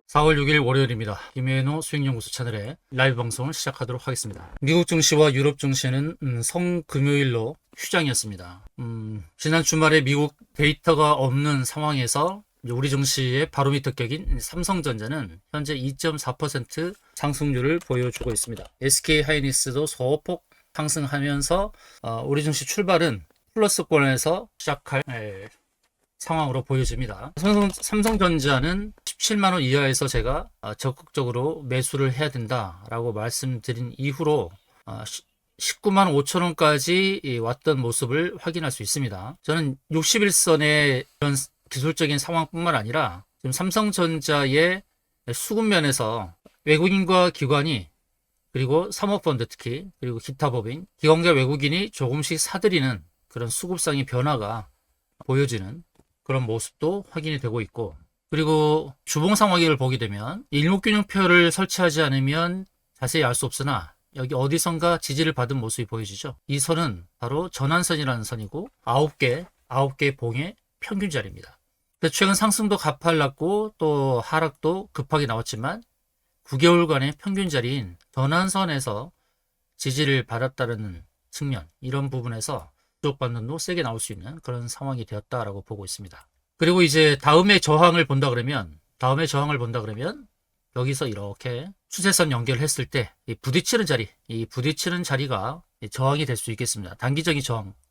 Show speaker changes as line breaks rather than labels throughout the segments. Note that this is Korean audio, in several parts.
4월 6일 월요일입니다. 김혜노 수익연구소 채널의 라이브 방송을 시작하도록 하겠습니다. 미국 증시와 유럽 증시는 성금요일로 휴장이었습니다. 지난 주말에 미국 데이터가 없는 상황에서 우리 증시의 바로미터격인 삼성전자는 현재 2.4% 상승률을 보여주고 있습니다. SK하이닉스도 소폭 상승하면서 우리 증시 출발은 플러스권에서 시작할 상황으로 보여집니다. 삼성전자는 17만원 이하에서 제가 적극적으로 매수를 해야 된다라고 말씀드린 이후로 19만 5천원까지 왔던 모습을 확인할 수 있습니다. 저는 61선의 이런 기술적인 상황뿐만 아니라 지금 삼성전자의 수급면에서 외국인과 기관이 그리고 사모펀드 특히 그리고 기타 법인, 기관과 외국인이 조금씩 사들이는 그런 수급상의 변화가 보여지는 그런 모습도 확인이 되고 있고, 그리고 주봉 상황을 보게 되면 일목균형표를 설치하지 않으면 자세히 알 수 없으나 여기 어디선가 지지를 받은 모습이 보여지죠. 이 선은 바로 전환선이라는 선이고 9개 봉의 평균 자리입니다. 최근 상승도 가팔랐고 또 하락도 급하게 나왔지만 9개월간의 평균 자리인 전환선에서 지지를 받았다는 측면, 이런 부분에서 쪽 반등도 세게 나올 수 있는 그런 상황이 되었다라고 보고 있습니다. 그리고 이제 다음의 저항을 본다 그러면 여기서 이렇게 추세선 연결했을 때 이 부딪히는 자리가 저항이 될 수 있겠습니다. 단기적인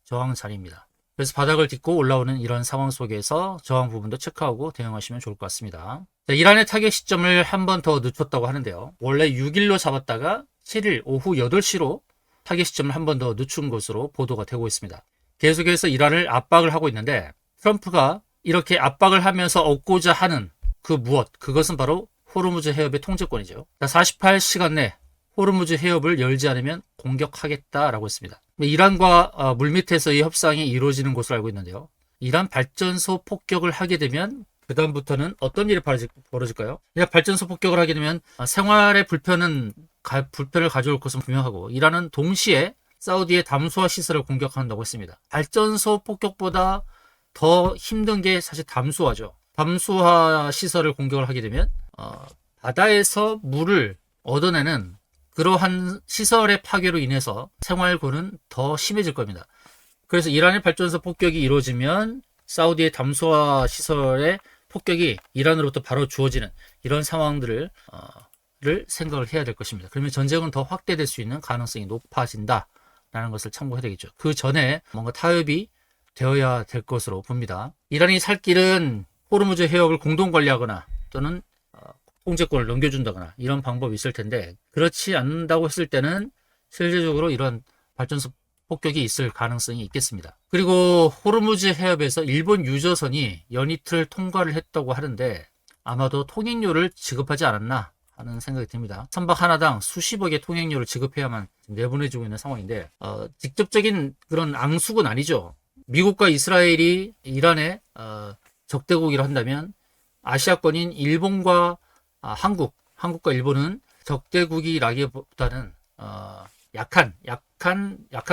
저항 자리입니다. 그래서 바닥을 딛고 올라오는 이런 상황 속에서 저항 부분도 체크하고 대응하시면 좋을 것 같습니다. 자, 이란의 타겟 시점을 한 번 더 늦췄다고 하는데요. 원래 6일로 잡았다가 7일 오후 8시로 타겟 시점을 한 번 더 늦춘 것으로 보도가 되고 있습니다. 계속해서 이란을 압박을 하고 있는데 트럼프가 이렇게 압박을 하면서 얻고자 하는 그 무엇, 그것은 바로 호르무즈 해협의 통제권이죠. 48시간 내 호르무즈 해협을 열지 않으면 공격하겠다라고 했습니다. 이란과 물밑에서의 협상이 이루어지는 것으로 알고 있는데요. 이란 발전소 폭격을 하게 되면 그 다음부터는 어떤 일이 벌어질까요? 발전소 폭격을 하게 되면 생활의 불편을 가져올 것은 분명하고, 이란은 동시에 사우디의 담수화 시설을 공격한다고 했습니다. 발전소 폭격보다 더 힘든 게 사실 담수화죠. 담수화 시설을 공격을 하게 되면 바다에서 물을 얻어내는 그러한 시설의 파괴로 인해서 생활고는 더 심해질 겁니다. 그래서 이란의 발전소 폭격이 이루어지면 사우디의 담수화 시설의 폭격이 이란으로부터 바로 주어지는 이런 상황들을 생각을 해야 될 것입니다. 그러면 전쟁은 더 확대될 수 있는 가능성이 높아진다라는 것을 참고해야 되겠죠. 그 전에 뭔가 타협이 되어야 될 것으로 봅니다. 이란이 살 길은 호르무즈 해협을 공동 관리하거나 또는 통제권을 넘겨준다거나 이런 방법이 있을 텐데, 그렇지 않는다고 했을 때는 실질적으로 이런 발전소 폭격이 있을 가능성이 있겠습니다. 그리고 호르무즈 해협에서 일본 유저선이 연이틀 통과를 했다고 하는데 아마도 통행료를 지급하지 않았나 하는 생각이 듭니다. 선박 하나당 수십억의 통행료를 지급해야만 내보내주고 있는 상황인데 직접적인 그런 앙숙은 아니죠. 미국과 이스라엘이 이란의 적대국이라 한다면 아시아권인 일본과 한국과 일본은 적대국이라기보다는 약한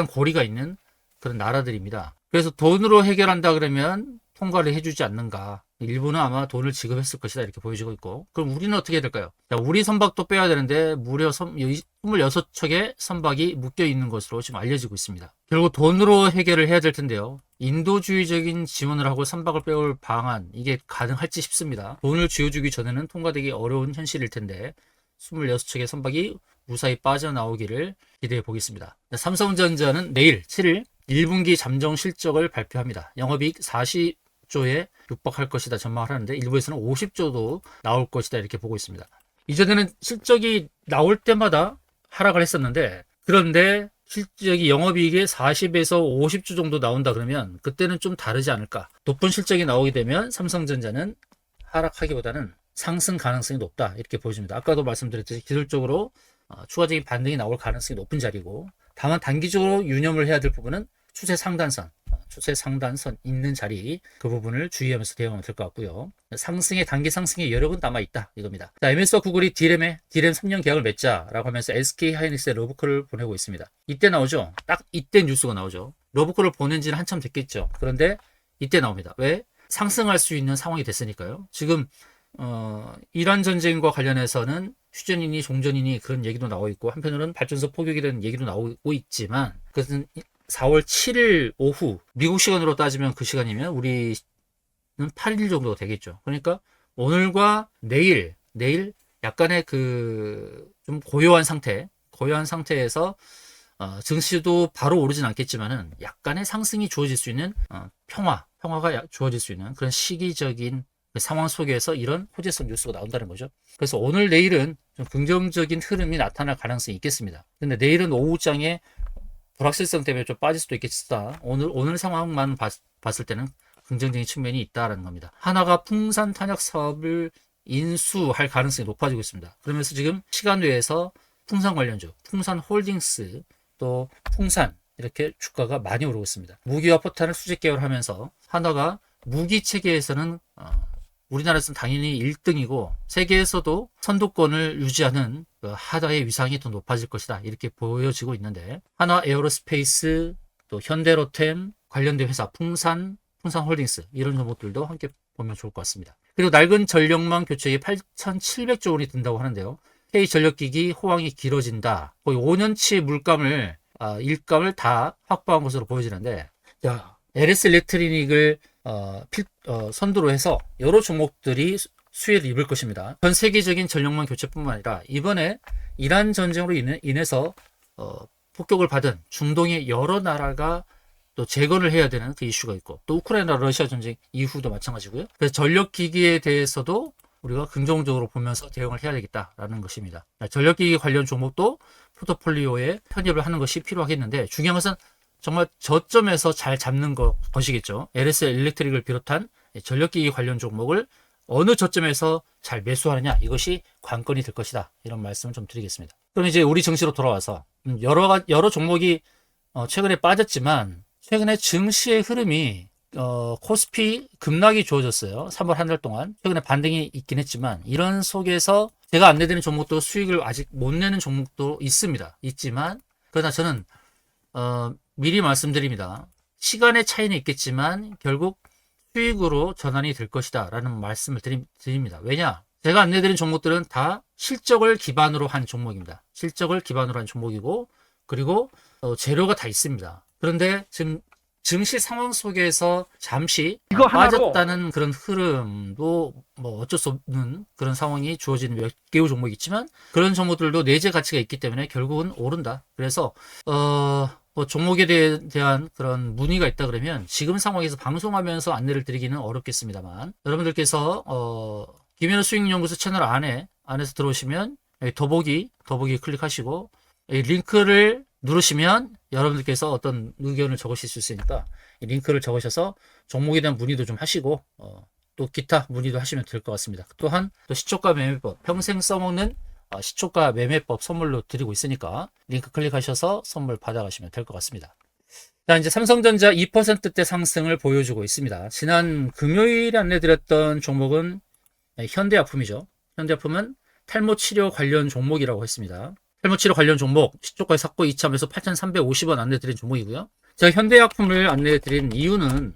고리가 있는 그런 나라들입니다. 그래서 돈으로 해결한다 그러면 통과를 해주지 않는가. 일본은 아마 돈을 지급했을 것이다 이렇게 보여지고 있고, 그럼 우리는 어떻게 해야 될까요? 자, 우리 선박도 빼야 되는데 무려 26척의 선박이 묶여 있는 것으로 지금 알려지고 있습니다. 결국 돈으로 해결을 해야 될 텐데요. 인도주의적인 지원을 하고 선박을 빼올 방안, 이게 가능할지 싶습니다. 돈을 쥐어주기 전에는 통과되기 어려운 현실일 텐데 26척의 선박이 무사히 빠져나오기를 기대해 보겠습니다. 삼성전자는 내일 7일 1분기 잠정 실적을 발표합니다. 영업이익 40조에 육박할 것이다 전망을 하는데 일부에서는 50조도 나올 것이다 이렇게 보고 있습니다. 이전에는 실적이 나올 때마다 하락을 했었는데, 그런데 실적이 영업이익의 40에서 50조 정도 나온다 그러면 그때는 좀 다르지 않을까. 높은 실적이 나오게 되면 삼성전자는 하락하기보다는 상승 가능성이 높다 이렇게 보여집니다. 아까도 말씀드렸듯이 기술적으로 추가적인 반등이 나올 가능성이 높은 자리고, 다만 단기적으로 유념을 해야 될 부분은 추세 상단선 있는 자리, 그 부분을 주의하면서 대응하면 될 것 같고요. 단기 상승의 여력은 남아있다 이겁니다. 자, MS와 구글이 디램 3년 계약을 맺자라고 하면서 SK하이닉스의 러브콜을 보내고 있습니다. 이때 나오죠. 딱 이때 뉴스가 나오죠. 러브콜을 보낸 지는 한참 됐겠죠. 그런데 이때 나옵니다. 왜? 상승할 수 있는 상황이 됐으니까요. 지금 이란 전쟁과 관련해서는 휴전이니 종전이니 그런 얘기도 나오고 있고, 한편으로는 발전소 포격이 된 얘기도 나오고 있지만, 그것은 4월 7일 오후 미국 시간으로 따지면 그 시간이면 우리는 8일 정도 되겠죠. 그러니까 오늘과 내일 약간의 그 좀 고요한 상태에서 증시도 바로 오르진 않겠지만은 약간의 상승이 주어질 수 있는 평화가 주어질 수 있는 그런 시기적인 상황 속에서 이런 호재성 뉴스가 나온다는 거죠. 그래서 오늘 내일은 좀 긍정적인 흐름이 나타날 가능성이 있겠습니다. 근데 내일은 오후장에 불확실성 때문에 좀 빠질 수도 있겠다. 오늘 상황만 봤을 때는 긍정적인 측면이 있다라는 겁니다. 하나가 풍산 탄약 사업을 인수할 가능성이 높아지고 있습니다. 그러면서 지금 시간 외에서 풍산 관련주, 풍산 홀딩스, 또 풍산 이렇게 주가가 많이 오르고 있습니다. 무기와 포탄을 수직 계열하면서 하나가 무기 체계에서는 우리나라에서는 당연히 1등이고 세계에서도 선두권을 유지하는 하나의 위상이 더 높아질 것이다. 이렇게 보여지고 있는데 하나 에어로스페이스, 또 현대로템 관련된 회사 풍산 홀딩스 이런 종목들도 함께 보면 좋을 것 같습니다. 그리고 낡은 전력망 교체에 8,700조 원이 든다고 하는데요. K전력기기 호황이 길어진다. 거의 5년치 일감을 다 확보한 것으로 보여지는데, LS 일렉트리닉을 선두로 해서 여러 종목들이 수혜를 입을 것입니다. 전 세계적인 전력망 교체뿐만 아니라 이번에 이란 전쟁으로 인해서 폭격을 받은 중동의 여러 나라가 또 재건을 해야 되는 그 이슈가 있고, 또 우크라이나 러시아 전쟁 이후도 마찬가지고요. 그래서 전력기기에 대해서도 우리가 긍정적으로 보면서 대응을 해야 되겠다라는 것입니다. 전력기기 관련 종목도 포트폴리오에 편입을 하는 것이 필요하겠는데, 중요한 것은 정말 저점에서 잘 잡는 것이겠죠. LS 일렉트릭을 비롯한 전력기기 관련 종목을 어느 저점에서 잘 매수하느냐, 이것이 관건이 될 것이다. 이런 말씀을 좀 드리겠습니다. 그럼 이제 우리 증시로 돌아와서 여러 종목이 최근에 빠졌지만 최근에 증시의 흐름이 코스피 급락이 주어졌어요. 3월 한 달 동안. 최근에 반등이 있긴 했지만 이런 속에서 제가 안내드리는 종목도 수익을 아직 못 내는 종목도 있지만 그러나 저는 미리 말씀드립니다. 시간의 차이는 있겠지만 결국 수익으로 전환이 될 것이다 라는 말씀을 드립니다. 왜냐? 제가 안내드린 종목들은 다 실적을 기반으로 한 종목입니다. 실적을 기반으로 한 종목이고, 그리고 재료가 다 있습니다. 그런데 지금 증시 상황 속에서 잠시 빠졌다는 그런 흐름도 뭐 어쩔 수 없는 그런 상황이 주어지는 몇 개의 종목이 있지만, 그런 종목들도 내재 가치가 있기 때문에 결국은 오른다. 그래서 뭐 종목에 대한 그런 문의가 있다 그러면 지금 상황에서 방송하면서 안내를 드리기는 어렵겠습니다만, 여러분들께서 김현우 수익연구소 채널 안에서 들어오시면 더보기 클릭하시고 링크를 누르시면 여러분들께서 어떤 의견을 적으실 수 있으니까 이 링크를 적으셔서 종목에 대한 문의도 좀 하시고 또 기타 문의도 하시면 될 것 같습니다. 또한 또 시초가 매매법, 평생 써먹는 시초가 매매법 선물로 드리고 있으니까 링크 클릭하셔서 선물 받아가시면 될 것 같습니다. 자, 이제 삼성전자 2%대 상승을 보여주고 있습니다. 지난 금요일에 안내드렸던 종목은 현대약품이죠. 현대약품은 탈모 치료 관련 종목이라고 했습니다. 탈모 치료 관련 종목 시초가에 샀고 이참에서 8,350원 안내드린 종목이고요. 제가 현대약품을 안내드린 이유는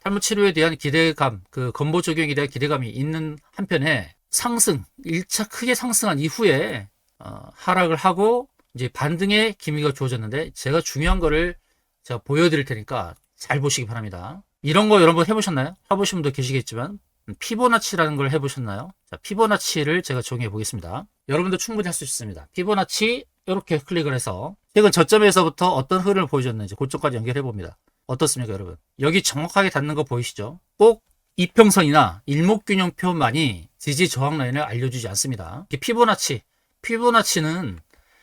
탈모 치료에 대한 기대감, 그 건보 적용에 대한 기대감이 있는 한편에 1차 크게 상승한 이후에 하락을 하고 이제 반등의 기미가 주어졌는데, 제가 중요한 거를 제가 보여드릴 테니까 잘 보시기 바랍니다. 이런 거 여러분 해보셨나요? 해보신 분도 계시겠지만 피보나치라는 걸 해보셨나요? 자, 피보나치를 제가 정의해 보겠습니다. 여러분도 충분히 할 수 있습니다. 피보나치 이렇게 클릭을 해서 최근 저점에서부터 어떤 흐름을 보여줬는지 고점까지 연결해 봅니다. 어떻습니까, 여러분? 여기 정확하게 닿는 거 보이시죠? 꼭 이평선이나 일목균형표만이 지지 저항 라인을 알려주지 않습니다. 피보나치는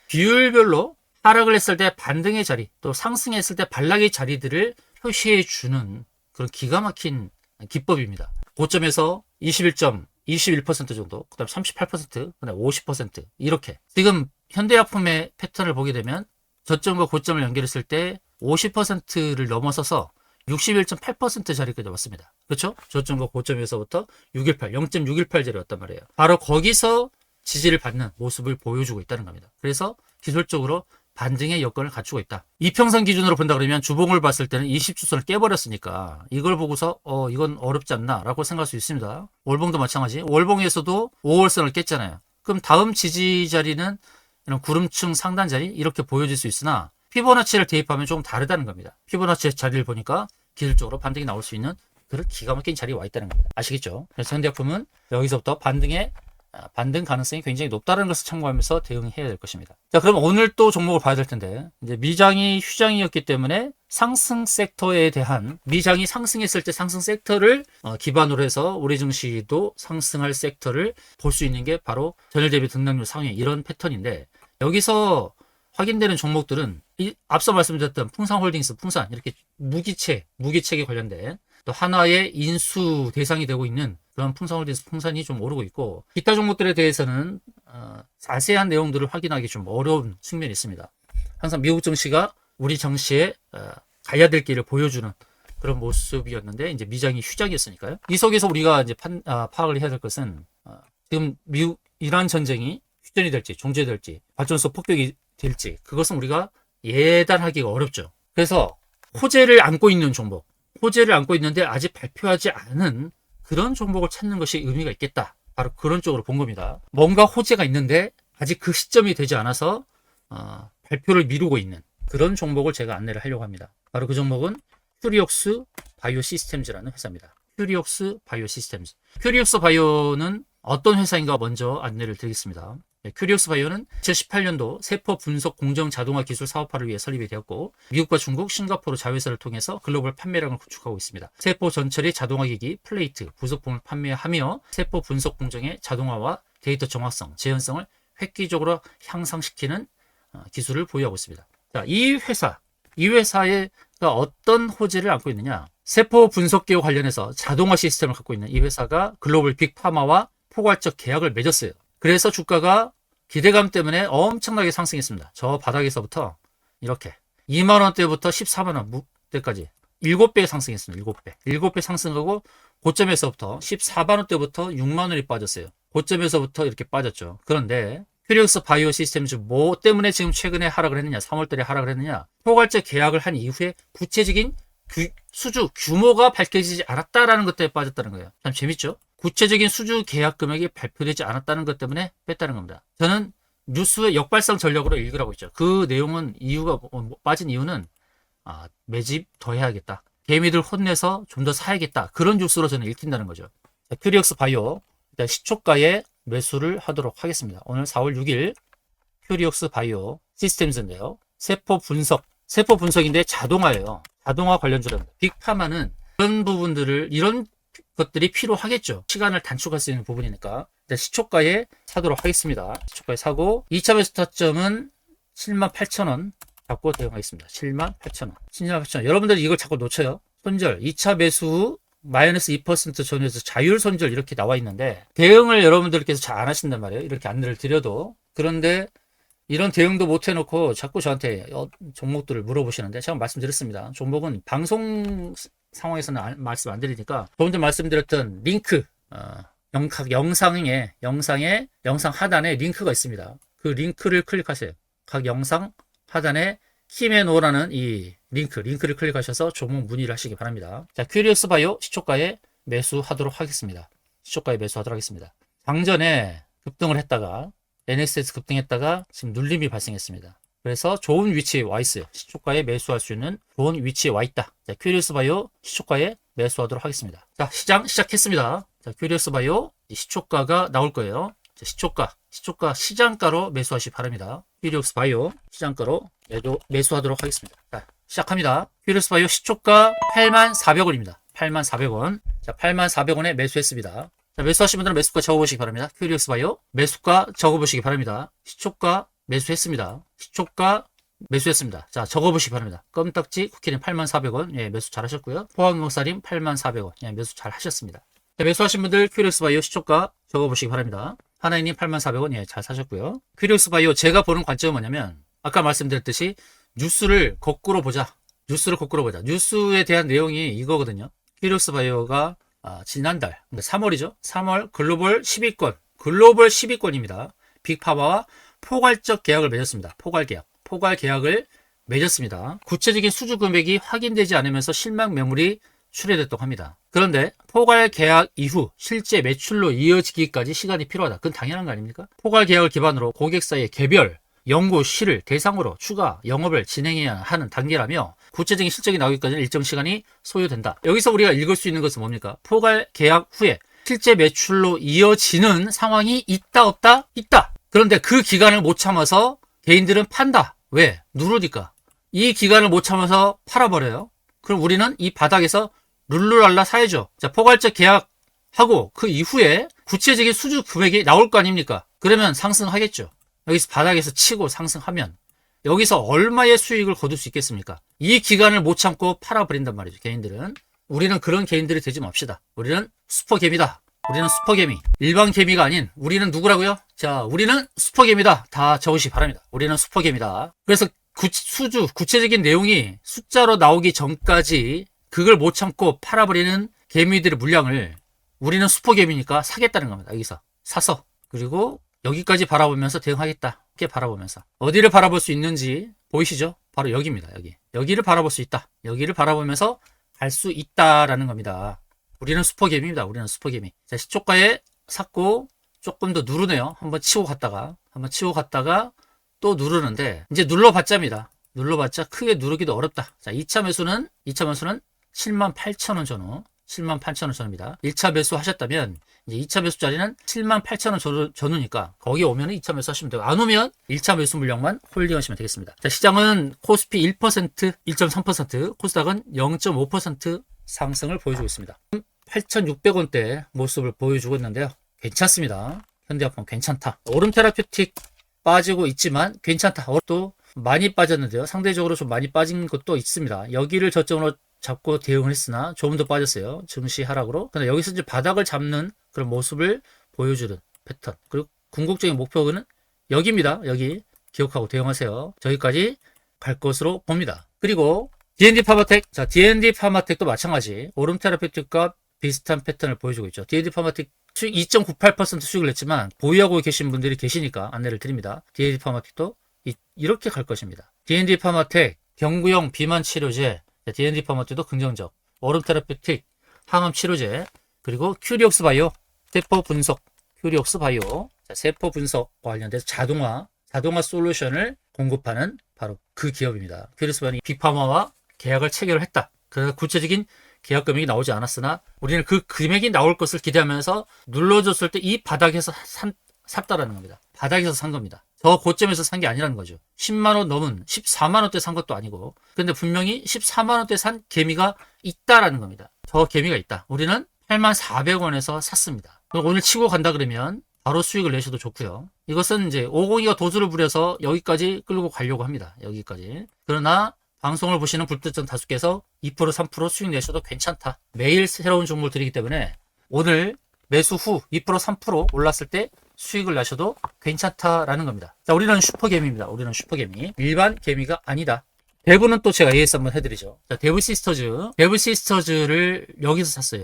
비율별로 하락을 했을 때 반등의 자리, 또 상승했을 때 반락의 자리들을 표시해 주는 그런 기가 막힌 기법입니다. 고점에서 21% 정도, 그 다음 38%, 그 다음 50% 이렇게. 지금 현대약품의 패턴을 보게 되면 저점과 고점을 연결했을 때 50%를 넘어서서 61.8% 자리까지 왔습니다. 그렇죠? 저점과 고점에서부터 0.618 자리 왔단 말이에요. 바로 거기서 지지를 받는 모습을 보여주고 있다는 겁니다. 그래서 기술적으로 반등의 여건을 갖추고 있다. 이평선 기준으로 본다 그러면 주봉을 봤을 때는 20주선을 깨버렸으니까 이걸 보고서 이건 어렵지 않나 라고 생각할 수 있습니다. 월봉도 마찬가지. 월봉에서도 5월선을 깼잖아요. 그럼 다음 지지 자리는 이런 구름층 상단 자리 이렇게 보여질 수 있으나 피보나치를 대입하면 조금 다르다는 겁니다. 피보나치 자리를 보니까 기술적으로 반등이 나올 수 있는 그런 기가 막힌 자리에 와 있다는 겁니다. 아시겠죠? 그래서 현대약품은 여기서부터 반등 가능성이 굉장히 높다는 것을 참고하면서 대응해야 될 것입니다. 자, 그럼 오늘 또 종목을 봐야 될 텐데, 이제 미장이 휴장이었기 때문에 상승 섹터에 대한, 미장이 상승했을 때 상승 섹터를 기반으로 해서 우리 증시도 상승할 섹터를 볼 수 있는 게 바로 전일 대비 등락률 상회 이런 패턴인데, 여기서 확인되는 종목들은 앞서 말씀드렸던 풍산홀딩스, 풍산 이렇게 무기체에 관련된 또 하나의 인수 대상이 되고 있는 그런 풍산홀딩스, 풍산이 좀 오르고 있고, 기타 종목들에 대해서는 자세한 내용들을 확인하기 좀 어려운 측면이 있습니다. 항상 미국 증시가 우리 증시에 가야 될 길을 보여주는 그런 모습이었는데 이제 미장이 휴장이었으니까요. 이 속에서 우리가 이제 파악을 해야 될 것은 지금 미국 이란 전쟁이 휴전이 될지 종료될지 발전소 폭격이 될지 그것은 우리가 예단하기가 어렵죠. 그래서 호재를 안고 있는 종목, 호재를 안고 있는데 아직 발표하지 않은 그런 종목을 찾는 것이 의미가 있겠다. 바로 그런 쪽으로 본 겁니다. 뭔가 호재가 있는데 아직 그 시점이 되지 않아서 발표를 미루고 있는 그런 종목을 제가 안내를 하려고 합니다. 바로 그 종목은 큐리옥스 바이오 시스템즈라는 회사입니다. 큐리옥스 바이오 시스템즈. 큐리옥스 바이오는 어떤 회사인가 먼저 안내를 드리겠습니다. 큐리옥스 바이오는 2018년도 세포 분석 공정 자동화 기술 사업화를 위해 설립이 되었고 미국과 중국, 싱가포르 자회사를 통해서 글로벌 판매량을 구축하고 있습니다. 세포 전처리 자동화기기, 플레이트, 부속품을 판매하며 세포 분석 공정의 자동화와 데이터 정확성, 재현성을 획기적으로 향상시키는 기술을 보유하고 있습니다. 자, 이 회사가 어떤 호재를 안고 있느냐? 세포 분석 기업 관련해서 자동화 시스템을 갖고 있는 이 회사가 글로벌 빅파마와 포괄적 계약을 맺었어요. 그래서 주가가 기대감 때문에 엄청나게 상승했습니다. 저 바닥에서부터 이렇게 2만원대부터 14만원대까지 7배 상승했습니다. 7배. 7배 상승하고 고점에서부터 14만원대부터 6만원이 빠졌어요. 고점에서부터 이렇게 빠졌죠. 그런데 큐리옥스 바이오 시스템즈 뭐 때문에 지금 최근에 하락을 했느냐, 3월달에 하락을 했느냐, 포괄적 계약을 한 이후에 구체적인 수주 규모가 밝혀지지 않았다라는 것 때문에 빠졌다는 거예요. 참 재밌죠? 구체적인 수주 계약 금액이 발표되지 않았다는 것 때문에 뺐다는 겁니다. 저는 뉴스의 역발상 전략으로 읽으라고 했죠. 그 내용은 빠진 이유는 매집 더 해야겠다. 개미들 혼내서 좀 더 사야겠다. 그런 뉴스로 저는 읽힌다는 거죠. 자, 큐리옥스 바이오 일단 시초가에 매수를 하도록 하겠습니다. 오늘 4월 6일 큐리옥스 바이오 시스템즈인데요. 세포 분석인데 자동화예요. 자동화 관련주랍니다. 빅파마는 이런 것들이 필요하겠죠. 시간을 단축할 수 있는 부분이니까. 일단 시초가에 사도록 하겠습니다. 시초가에 사고 2차 매수 타점은 78,000원 잡고 대응하겠습니다. 78,000원. 78,000원. 여러분들이 이걸 자꾸 놓쳐요. 손절 2차 매수 마이너스 2% 전후에서 자율 손절 이렇게 나와 있는데 대응을 여러분들께서 잘 안 하신단 말이에요. 이렇게 안내를 드려도. 그런데 이런 대응도 못 해놓고 자꾸 저한테 종목들을 물어보시는데 제가 말씀드렸습니다. 종목은 방송 상황에서는 말씀 안 드리니까 조금 전 말씀드렸던 링크 영상 하단에 링크가 있습니다. 그 링크를 클릭하세요. 각 영상 하단에 키메노라는 이 링크를 클릭하셔서 종목 문의를 하시기 바랍니다. 자, 큐리옥스 바이오 시초가에 매수하도록 하겠습니다. 시초가에 매수하도록 하겠습니다. 장전에 급등을 했다가 NSS 급등했다가 지금 눌림이 발생했습니다. 그래서 좋은 위치에 와 있어요. 시초가에 매수할 수 있는 좋은 위치에 와 있다. 자, 큐리옥스 바이오 시초가에 매수하도록 하겠습니다. 자, 시작했습니다. 자, 큐리옥스 바이오 시초가가 나올 거예요. 자, 시초가 시장가로 매수하시기 바랍니다. 큐리옥스 바이오 시장가로 매수하도록 하겠습니다. 자, 시작합니다. 큐리옥스 바이오 시초가 84,000원입니다. 84,000원. 자, 84,000원에 매수했습니다. 자, 매수하신 분들은 매수가 적어보시기 바랍니다. 큐리옥스 바이오 매수가 적어보시기 바랍니다. 시초가 매수했습니다. 시초가 매수했습니다. 자, 적어보시기 바랍니다. 껌딱지 쿠키는 84,000원. 예, 매수 잘 하셨고요. 포항용사림 84,000원. 예, 매수 잘 하셨습니다. 자, 매수하신 분들 큐리옥스 바이오 시초가 적어보시기 바랍니다. 하나이님 84,000원. 예, 잘 사셨고요. 큐리옥스 바이오 제가 보는 관점은 뭐냐면 아까 말씀드렸듯이 뉴스를 거꾸로 보자. 뉴스에 대한 내용이 이거거든요. 큐리옥스 바이오가 지난달 3월이죠. 3월 글로벌 10위권입니다. 빅파마와 포괄적 계약을 맺었습니다. 포괄 계약을 맺었습니다. 구체적인 수주 금액이 확인되지 않으면서 실망 매물이 출회됐다고 합니다. 그런데 포괄 계약 이후 실제 매출로 이어지기까지 시간이 필요하다. 그건 당연한 거 아닙니까? 포괄 계약을 기반으로 고객사의 개별 연구 실을 대상으로 추가 영업을 진행해야 하는 단계라며 구체적인 실적이 나오기까지는 일정 시간이 소요된다. 여기서 우리가 읽을 수 있는 것은 뭡니까? 포괄 계약 후에 실제 매출로 이어지는 상황이 있다 없다? 있다. 그런데 그 기간을 못 참아서 개인들은 판다. 왜? 누르니까. 이 기간을 못 참아서 팔아버려요. 그럼 우리는 이 바닥에서 룰루랄라 사야죠. 자, 포괄적 계약하고 그 이후에 구체적인 수주 금액이 나올 거 아닙니까? 그러면 상승하겠죠. 여기서 바닥에서 치고 상승하면 여기서 얼마의 수익을 거둘 수 있겠습니까? 이 기간을 못 참고 팔아버린단 말이죠. 개인들은. 우리는 그런 개인들이 되지 맙시다. 우리는 슈퍼개미다. 우리는 슈퍼개미. 일반 개미가 아닌 우리는 누구라고요? 자, 우리는 슈퍼개미다. 다 적으시기 바랍니다. 우리는 슈퍼개미다. 그래서 수주, 구체적인 내용이 숫자로 나오기 전까지 그걸 못 참고 팔아버리는 개미들의 물량을 우리는 슈퍼개미니까 사겠다는 겁니다. 여기서 사서. 그리고 여기까지 바라보면서 대응하겠다. 이렇게 바라보면서. 어디를 바라볼 수 있는지 보이시죠? 바로 여기입니다. 여기. 여기를 바라볼 수 있다. 여기를 바라보면서 갈 수 있다라는 겁니다. 우리는 슈퍼개미입니다. 우리는 슈퍼개미. 자, 시초가에 샀고 조금 더 누르네요. 한번 치고 갔다가 또 누르는데 이제 눌러봤자입니다. 눌러봤자 크게 누르기도 어렵다. 자, 2차 매수는 78,000원 전후. 78,000원 전후입니다. 1차 매수 하셨다면 이제 2차 매수 자리는 78,000원 전후니까 거기 오면 2차 매수 하시면 되고 안 오면 1차 매수 물량만 홀딩 하시면 되겠습니다. 자, 시장은 코스피 1%, 1.3%, 코스닥은 0.5% 상승을 보여주고 있습니다. 8,600원대 모습을 보여주고 있는데요. 괜찮습니다. 현대화품 괜찮다. 오름 테라퓨틱 빠지고 있지만 괜찮다. 또 많이 빠졌는데요. 상대적으로 좀 많이 빠진 것도 있습니다. 여기를 저점으로 잡고 대응을 했으나 조금 더 빠졌어요. 증시 하락으로. 근데 여기서 이제 바닥을 잡는 그런 모습을 보여주는 패턴. 그리고 궁극적인 목표는 여기입니다. 여기 기억하고 대응하세요. 저기까지 갈 것으로 봅니다. 그리고 D&D 파마텍. 자, D&D 파마텍도 마찬가지. 오름 테라피틱과 비슷한 패턴을 보여주고 있죠. D&D 파마텍 수익 2.98% 수익을 냈지만 보유하고 계신 분들이 계시니까 안내를 드립니다. D&D 파마텍도 이렇게 갈 것입니다. D&D 파마텍 경구용 비만 치료제, D&D 파마텍도 긍정적, 오름 테라피틱 항암 치료제, 그리고 큐리옥스 바이오 세포 분석, 큐리옥스 바이오 세포 분석과 관련돼서 자동화 솔루션을 공급하는 바로 그 기업입니다. 큐리옥스 바이오는 빅파마와 계약을 체결을 했다. 그래서 구체적인 계약 금액이 나오지 않았으나 우리는 그 금액이 나올 것을 기대하면서 눌러줬을 때 이 바닥에서 샀다라는 겁니다. 바닥에서 산 겁니다. 저 고점에서 산 게 아니라는 거죠. 10만원 넘은 14만원대 산 것도 아니고 근데 분명히 14만원대 산 개미가 있다라는 겁니다. 저 개미가 있다. 우리는 84,400원에서 샀습니다. 오늘 치고 간다 그러면 바로 수익을 내셔도 좋고요. 이것은 이제 502가 도수를 부려서 여기까지 끌고 가려고 합니다. 여기까지. 그러나 방송을 보시는 불특정 다수께서 2% 3% 수익 내셔도 괜찮다. 매일 새로운 종목을 드리기 때문에 오늘 매수 후 2% 3% 올랐을 때 수익을 나셔도 괜찮다라는 겁니다. 자, 우리는 슈퍼개미입니다. 우리는 슈퍼개미. 일반 개미가 아니다. 대부는 또 제가 AS 한번 해드리죠. 자, 데브 시스터즈를 여기서 샀어요.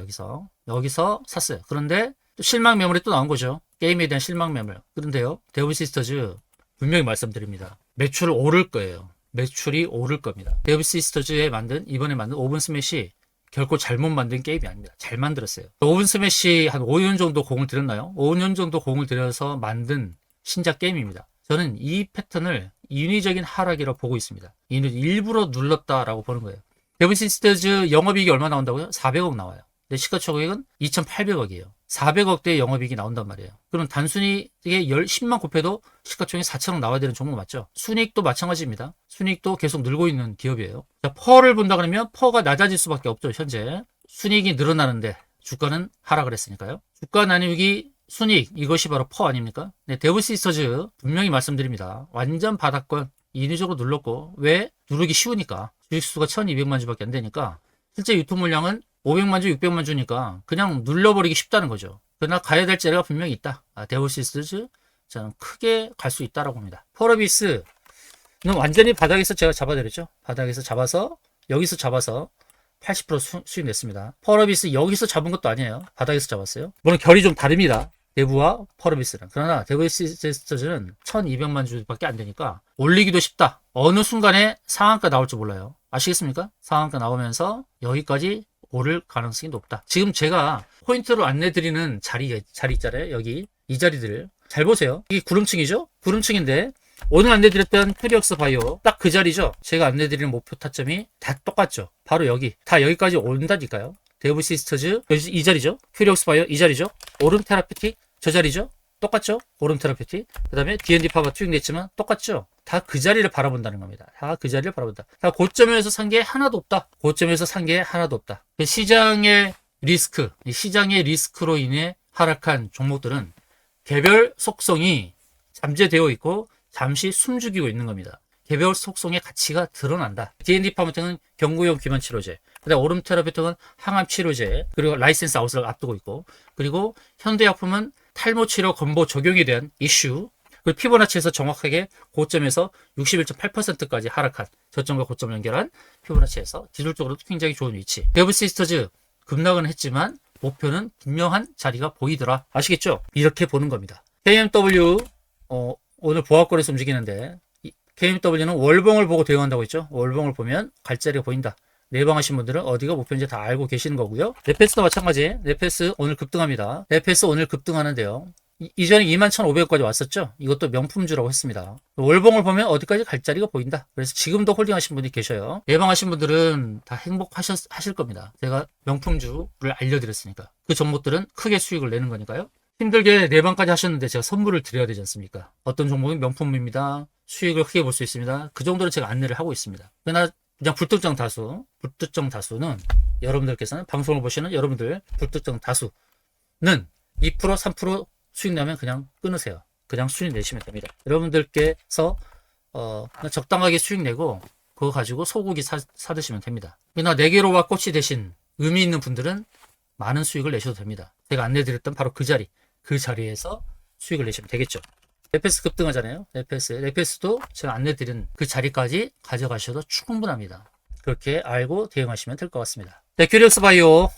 여기서 샀어요. 그런데 또 실망 매물이 또 나온 거죠. 게임에 대한 실망 매물. 그런데요, 데브 시스터즈 분명히 말씀드립니다. 매출 오를 거예요. 매출이 오를 겁니다. 데브 시스터즈에 이번에 만든 오븐 스매시 결코 잘못 만든 게임이 아닙니다. 잘 만들었어요. 오븐 스매시 한 5년 정도 공을 들였나요? 5년 정도 공을 들여서 만든 신작 게임입니다. 저는 이 패턴을 인위적인 하락이라고 보고 있습니다. 일부러 눌렀다라고 보는 거예요. 데브 시스터즈 영업이익이 얼마 나온다고요? 400억 나와요. 근데 시가총액은 2,800억이에요. 400억대의 영업이익이 나온단 말이에요. 그럼 단순히 이게 10만 곱해도 시가총액 4천억 나와야 되는 종목 맞죠? 순이익도 마찬가지입니다. 순이익도 계속 늘고 있는 기업이에요. 자, 퍼를 본다 그러면 퍼가 낮아질 수밖에 없죠. 현재 순이익이 늘어나는데 주가는 하락을 했으니까요. 주가 나누기 순이익 이것이 바로 퍼 아닙니까? 네, 데브 시스터즈 분명히 말씀드립니다. 완전 바닥권 인위적으로 눌렀고 왜? 누르기 쉬우니까 주식수가 1200만 주밖에 안 되니까 실제 유통 물량은 500만 주, 600만 주니까 그냥 눌러버리기 쉽다는 거죠. 그러나 가야 될 자리가 분명히 있다. 데브 시스터즈 저는 크게 갈 수 있다라고 봅니다. 포러비스는 완전히 바닥에서 제가 잡아드렸죠. 바닥에서 잡아서 여기서 잡아서 80% 수익 냈습니다. 포러비스 여기서 잡은 것도 아니에요. 바닥에서 잡았어요. 물론 결이 좀 다릅니다. 대부와 퍼르비스는. 그러나 대부의 시스터즈는 1200만 주밖에 안 되니까 올리기도 쉽다. 어느 순간에 상한가 나올 줄 몰라요. 아시겠습니까? 상한가 나오면서 여기까지 오를 가능성이 높다. 지금 제가 포인트로 안내드리는 자리 있잖아요. 여기 이 자리들 잘 보세요. 이게 구름층이죠? 구름층인데 오늘 안내드렸던 퓨리옥스 바이오 딱 그 자리죠. 제가 안내드리는 목표 타점이 다 똑같죠. 바로 여기 다 여기까지 온다니까요. 대부 시스터즈 이 자리죠. 퓨리옥스 바이오 이 자리죠. 오름 테라피틱 저 자리죠. 똑같죠. 오름 테라피틱 그 다음에 D&D 파가 투입됐지만 똑같죠. 다 그 자리를 바라본다는 겁니다. 다 그 자리를 바라본다. 다 고점에서 산 게 하나도 없다. 고점에서 산 게 하나도 없다. 시장의 리스크로 인해 하락한 종목들은 개별 속성이 잠재되어 있고 잠시 숨죽이고 있는 겁니다. 개별 속성의 가치가 드러난다. D&D 파마텍은 경구용 기반 치료제, 그다음 오름 테라피틱은 항암 치료제, 그리고 라이센스 아웃을 앞두고 있고, 그리고 현대약품은 탈모 치료 건보 적용에 대한 이슈, 그리고 피보나치에서 정확하게 고점에서 61.8%까지 하락한 저점과 고점 연결한 피보나치에서 기술적으로도 굉장히 좋은 위치. 베브 시스터즈 급락은 했지만 목표는 분명한 자리가 보이더라. 아시겠죠? 이렇게 보는 겁니다. KMW 오늘 보합권에서 움직이는데 KMW는 월봉을 보고 대응한다고 했죠. 월봉을 보면 갈자리가 보인다. 내방하신 분들은 어디가 목표인지 다 알고 계시는 거고요. 레페스도 마찬가지. 레페스 오늘 급등합니다. 레페스 오늘 급등하는데요. 이전에 21,500원까지 왔었죠. 이것도 명품주라고 했습니다. 월봉을 보면 어디까지 갈자리가 보인다. 그래서 지금도 홀딩하신 분이 계셔요. 예방하신 분들은 다 행복하실 겁니다. 제가 명품주를 알려드렸으니까. 그 종목들은 크게 수익을 내는 거니까요. 힘들게 내방까지 하셨는데 제가 선물을 드려야 되지 않습니까? 어떤 종목은 명품입니다. 수익을 크게 볼 수 있습니다. 그 정도는 제가 안내를 하고 있습니다. 그러나 그냥 불특정 다수는 여러분들께서는 방송을 보시는 여러분들 불특정 다수는 2% 3% 수익 나면 그냥 끊으세요. 그냥 수익 내시면 됩니다. 여러분들께서 그냥 적당하게 수익 내고 그거 가지고 소고기 사드시면 됩니다. 그러나 4개로와 꼬치 대신 의미 있는 분들은 많은 수익을 내셔도 됩니다. 제가 안내드렸던 바로 그 자리에서 수익을 내시면 되겠죠. 레페스 급등하잖아요. 레페스도 제가 안내드린 그 자리까지 가져가셔도 충분합니다. 그렇게 알고 대응하시면 될 것 같습니다. 네, 큐리옥스 바이오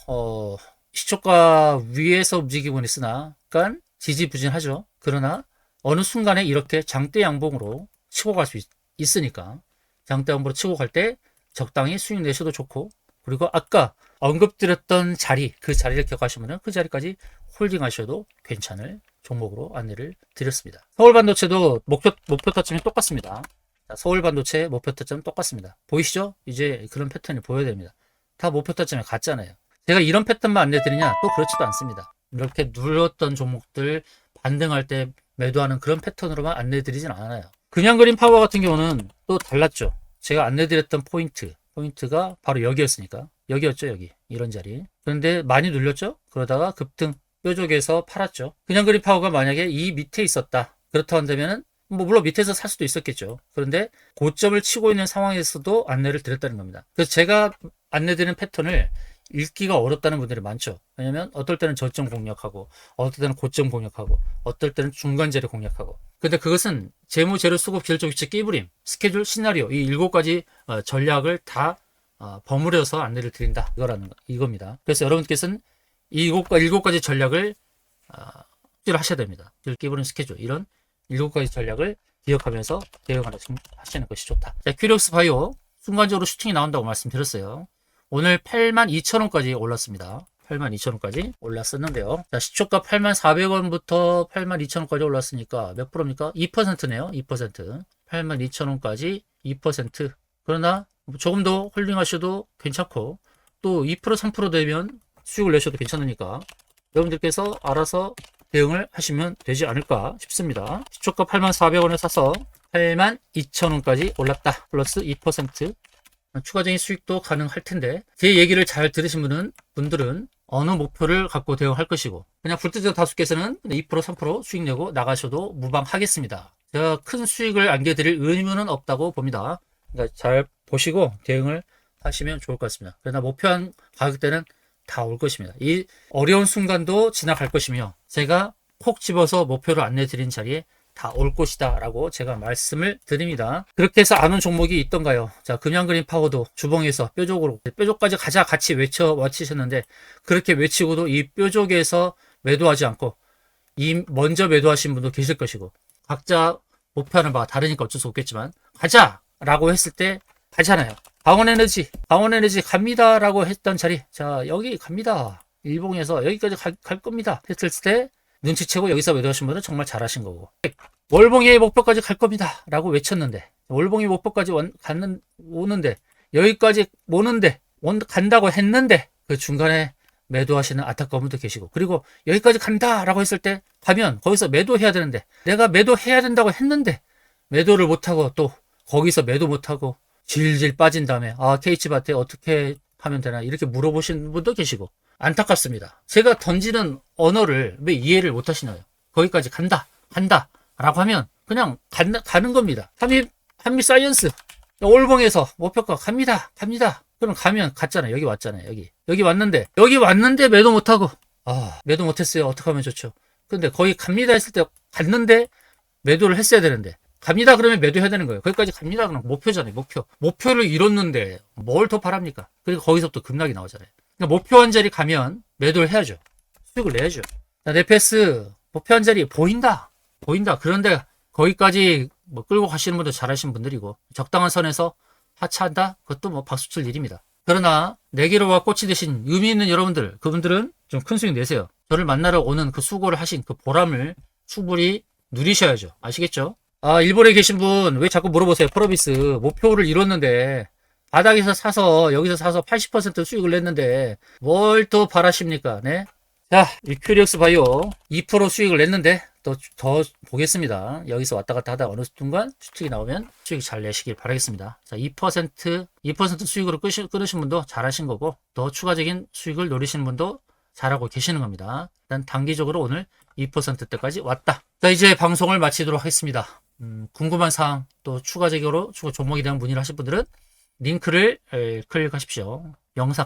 시초가 위에서 움직이곤 있으나 약간 지지부진하죠. 그러나 어느 순간에 이렇게 장대 양봉으로 치고 갈 수 있으니까 장대 양봉으로 치고 갈 때 적당히 수익 내셔도 좋고, 그리고 아까 언급드렸던 자리, 그 자리를 기억하시면 그 자리까지 홀딩하셔도 괜찮을 종목으로 안내를 드렸습니다. 서울반도체도 목표 타점이 똑같습니다. 자, 서울반도체 목표 타점 똑같습니다. 보이시죠? 이제 그런 패턴이 보여야 됩니다. 다 목표 타점에 같잖아요. 제가 이런 패턴만 안내 드리냐? 또 그렇지도 않습니다. 이렇게 눌렀던 종목들 반등할 때 매도하는 그런 패턴으로만 안내 드리진 않아요. 금양그린 파워 같은 경우는 또 달랐죠. 제가 안내 드렸던 포인트가 바로 여기였으니까. 여기였죠, 여기. 이런 자리. 그런데 많이 눌렸죠? 그러다가 급등 뾰족에서 팔았죠. 금양그린 파워가 만약에 이 밑에 있었다. 그렇다 한다면은 물론 밑에서 살 수도 있었겠죠. 그런데 고점을 치고 있는 상황에서도 안내를 드렸다는 겁니다. 그래서 제가 안내드리는 패턴을 읽기가 어렵다는 분들이 많죠. 왜냐면 어떨 때는 저점 공략하고 어떨 때는 고점 공략하고 어떨 때는 중간 자리 공략하고. 근데 그것은 재무, 재료, 수급, 결정 위치, 끼부림, 스케줄, 시나리오 이 7가지 전략을 다 버무려서 안내를 드린다. 이겁니다. 그래서 여러분께서는 이 7가지 전략을 하셔야 됩니다. 끼부림, 스케줄 이런 7가지 전략을 기억하면서 대응하시는 것이 좋다. 자, 큐리옥스 바이오 순간적으로 슈팅이 나온다고 말씀드렸어요. 오늘 82,000원까지 올랐습니다. 82,000원까지 올랐었는데요. 자, 시초가 84,400원부터 82,000원까지 올랐으니까 몇 프로입니까? 2%네요. 2%. 82,000원까지 2%. 그러나 조금 더 홀딩하셔도 괜찮고 또 2% 3% 되면 수익을 내셔도 괜찮으니까 여러분들께서 알아서 대응을 하시면 되지 않을까 싶습니다. 시초가 84,400원에 사서 82,000원까지 올랐다. 플러스 2%. 추가적인 수익도 가능할 텐데 제 얘기를 잘 들으신 분들은 어느 목표를 갖고 대응할 것이고 그냥 불특정 다수께서는 2% 3% 수익 내고 나가셔도 무방하겠습니다. 제가 큰 수익을 안겨드릴 의무는 없다고 봅니다. 그러니까 잘 보시고 대응을 하시면 좋을 것 같습니다. 그러나 목표한 가격대는 다 올 것입니다. 이 어려운 순간도 지나갈 것이며 제가 콕 집어서 목표를 안내드린 자리에 다 올 것이다 라고 제가 말씀을 드립니다. 그렇게 해서 아는 종목이 있던가요? 자, 금양그린 파워도 주봉에서 뾰족까지 가자 같이 외치셨는데 그렇게 외치고도 이 뾰족에서 매도하지 않고 이 먼저 매도하신 분도 계실 것이고 각자 목표하는 바가 다르니까 어쩔 수 없겠지만 가자! 라고 했을 때 가잖아요. 강원에너지 갑니다 라고 했던 자리, 자 여기 갑니다. 일봉에서 여기까지 갈 겁니다 했을 때 눈치채고 여기서 매도하신 분은 정말 잘하신 거고, 월봉의 목표까지 갈 겁니다 라고 외쳤는데 월봉의 목표까지 오는데 여기까지 오는데 간다고 했는데 그 중간에 매도하시는 안타까운 분도 계시고, 그리고 여기까지 간다 라고 했을 때 가면 거기서 매도해야 되는데 내가 매도해야 된다고 했는데 매도를 못하고 또 거기서 매도 못하고 질질 빠진 다음에 KH바트에 어떻게 하면 되나 이렇게 물어보시는 분도 계시고 안타깝습니다. 제가 던지는 언어를 왜 이해를 못 하시나요? 거기까지 간다 라고 하면 그냥 가는 겁니다. 한미 사이언스 올봉에서 목표가 갑니다. 그럼 가면 갔잖아요. 여기 왔잖아요. 여기 왔는데 매도 못하고 매도 못했어요. 어떻게 하면 좋죠? 근데 거기 갑니다 했을 때 갔는데 매도를 했어야 되는데 갑니다 그러면 매도해야 되는 거예요. 거기까지 갑니다 그럼 목표잖아요. 목표를 이뤘는데 뭘 더 바랍니까? 그리고 거기서부터 급락이 나오잖아요. 그러니까 목표한 자리 가면 매도를 해야죠. 수익을 내야죠. 자, 네페스 목표한 자리 보인다. 그런데 거기까지 끌고 가시는 분도 잘하시는 분들이고 적당한 선에서 하차한다? 그것도 박수칠 일입니다. 그러나 내기로와 꽃이 되신 의미 있는 여러분들, 그분들은 좀 큰 수익 내세요. 저를 만나러 오는 그 수고를 하신 그 보람을 충분히 누리셔야죠. 아시겠죠? 일본에 계신 분 왜 자꾸 물어보세요. 프로비스 목표를 이뤘는데 바닥에서 사서 여기서 사서 80% 수익을 냈는데 뭘 또 바라십니까? 네? 자, 이 큐리옥스 바이오 2% 수익을 냈는데 더 보겠습니다. 여기서 왔다 갔다 하다 어느 순간 수익이 나오면 수익 잘 내시길 바라겠습니다. 자, 2% 수익으로 끊으신 분도 잘하신 거고 더 추가적인 수익을 노리시는 분도 잘하고 계시는 겁니다. 일단 단기적으로 오늘 2%대까지 왔다. 자, 이제 방송을 마치도록 하겠습니다. 궁금한 사항 또 추가적으로 종목에 대한 문의를 하실 분들은 링크를 클릭하십시오.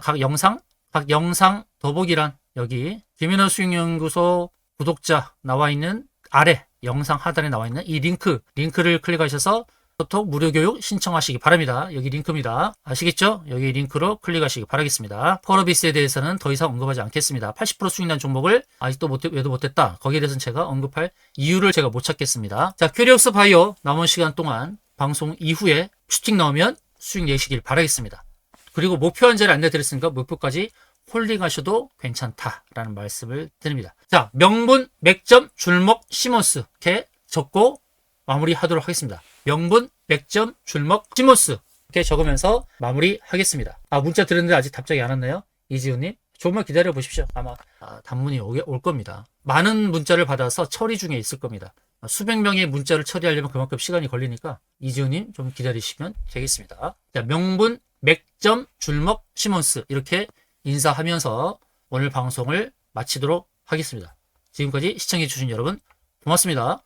각 영상 더보기란 여기 김인호 수익연구소 구독자 나와 있는 아래 영상 하단에 나와 있는 이 링크를 클릭하셔서 카톡 무료 교육 신청하시기 바랍니다. 여기 링크입니다. 아시겠죠? 여기 링크로 클릭하시기 바라겠습니다. 포러비스에 대해서는 더 이상 언급하지 않겠습니다. 80% 수익 난 종목을 아직도 매도 못했다. 거기에 대해서는 제가 언급할 이유를 제가 못 찾겠습니다. 자, 큐리옥스 바이오 남은 시간 동안 방송 이후에 슈팅 나오면 수익 내시길 바라겠습니다. 그리고 목표 한자를 안내드렸으니까 목표까지 홀딩하셔도 괜찮다라는 말씀을 드립니다. 자, 명분, 맥점, 줄목, 시모스 이렇게 적고 마무리하도록 하겠습니다. 명분, 맥점, 줄목, 시모스 이렇게 적으면서 마무리하겠습니다. 문자 드렸는데 아직 답장이 안 왔나요? 이지훈님, 조금만 기다려 보십시오. 아마 단문이 올 겁니다. 많은 문자를 받아서 처리 중에 있을 겁니다. 수백 명의 문자를 처리하려면 그만큼 시간이 걸리니까 이지훈님 좀 기다리시면 되겠습니다. 자, 명분, 맥점, 줄목, 시몬스 이렇게 인사하면서 오늘 방송을 마치도록 하겠습니다. 지금까지 시청해주신 여러분 고맙습니다.